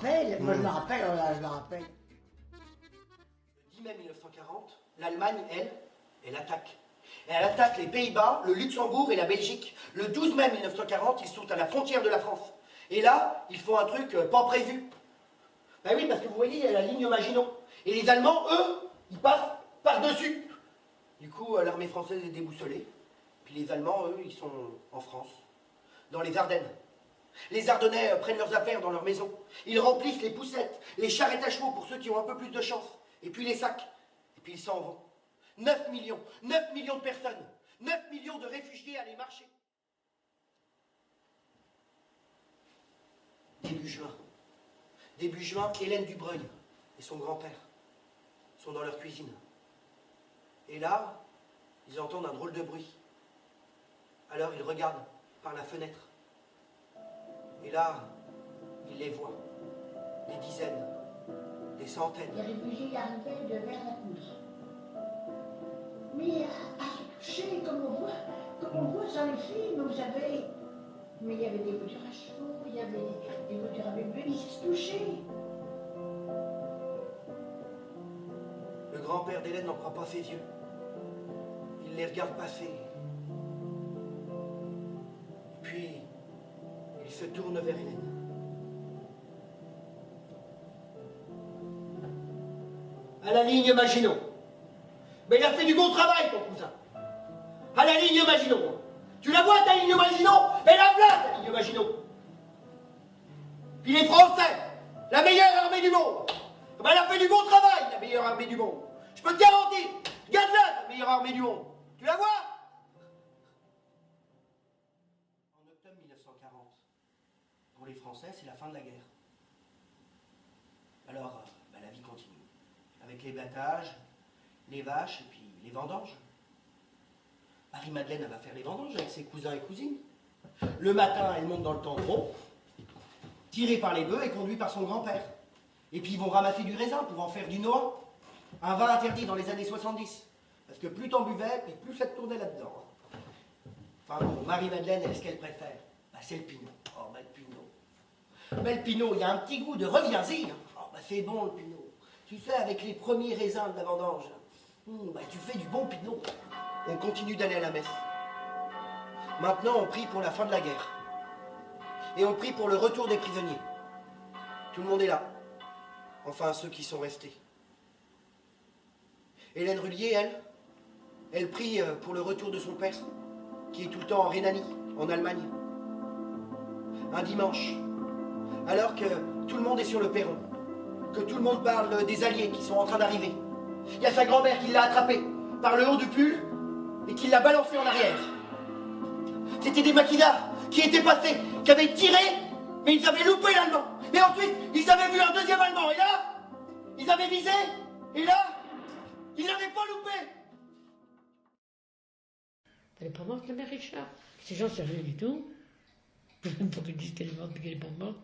rappelle, moi je me rappelle, oh là, je me rappelle. Le 10 mai 1940, l'Allemagne, elle attaque. Et elle attaque les Pays-Bas, le Luxembourg et la Belgique. Le 12 mai 1940, ils sont à la frontière de la France. Et là, ils font un truc pas prévu. Ben oui, parce que vous voyez, il y a la ligne Maginot. Et les Allemands, eux, ils passent par-dessus. Du coup, l'armée française est déboussolée. Puis les Allemands, eux, ils sont en France, dans les Ardennes. Les Ardennais prennent leurs affaires dans leur maison. Ils remplissent les poussettes, les charrettes à chevaux pour ceux qui ont un peu plus de chance. Et puis les sacs. Et puis ils s'en vont. 9 millions de personnes. 9 millions de réfugiés à les marcher. Début juin, Hélène Dubreuil et son grand-père sont dans leur cuisine. Et là, ils entendent un drôle de bruit. Alors ils regardent par la fenêtre. Et là, ils les voient. Des dizaines, des centaines. Les réfugiés arrivaient de vers la poudre. Mais à se toucher, comme on voit dans les films, vous savez. Mais il y avait des voitures à chevaux, il y avait des voitures avec bébés, ils se touchaient. Le grand-père d'Hélène n'en croit pas ses yeux. Il les regarde passer. Puis, il se tourne vers Hélène. À la ligne Maginot. Mais il a fait du bon travail, ton cousin. À la ligne Maginot. Tu la vois, ta ligne Maginot? Elle a là, ta ligne Maginot. Puis les Français, la meilleure armée du monde. Ben, elle a fait du bon travail, la meilleure armée du monde. Je peux te garantir. Regarde-la, la meilleure armée du monde. Tu la vois? En octobre 1940, pour les Français, c'est la fin de la guerre. Alors, la vie continue. Avec les battages, les vaches et puis les vendanges. Marie-Madeleine, elle va faire les vendanges avec ses cousins et cousines. Le matin, elle monte dans le tendron, tirée par les bœufs et conduite par son grand-père. Et puis ils vont ramasser du raisin pour en faire du noix. Un vin interdit dans les années 70. Parce que plus t'en buvais, et plus ça te tournait là-dedans. Enfin bon, Marie-Madeleine, elle, ce qu'elle préfère, c'est le pinot. Oh, le pinot. Mais le pinot, il y a un petit goût de reviens-y. Oh, c'est bon le pinot. Tu sais, avec les premiers raisins de la vendange, tu fais du bon pinot. On continue d'aller à la messe. Maintenant, on prie pour la fin de la guerre. Et on prie pour le retour des prisonniers. Tout le monde est là. Enfin, ceux qui sont restés. Hélène Rullier, elle prie pour le retour de son père, qui est tout le temps en Rhénanie, en Allemagne. Un dimanche, alors que tout le monde est sur le perron, que tout le monde parle des Alliés qui sont en train d'arriver. Il y a sa grand-mère qui l'a attrapé par le haut du pull et qui l'a balancé en arrière. C'était des maquisards qui étaient passés, qui avaient tiré, mais ils avaient loupé l'Allemand. Et ensuite, ils avaient vu un deuxième Allemand. Et là, ils avaient visé. Et là, ils n'avaient pas loupé. Elle n'est pas morte, la mère Richard. Ces gens, c'est rien du tout. Pourquoi ils disent qu'elle est morte et qu'elle n'est pas morte?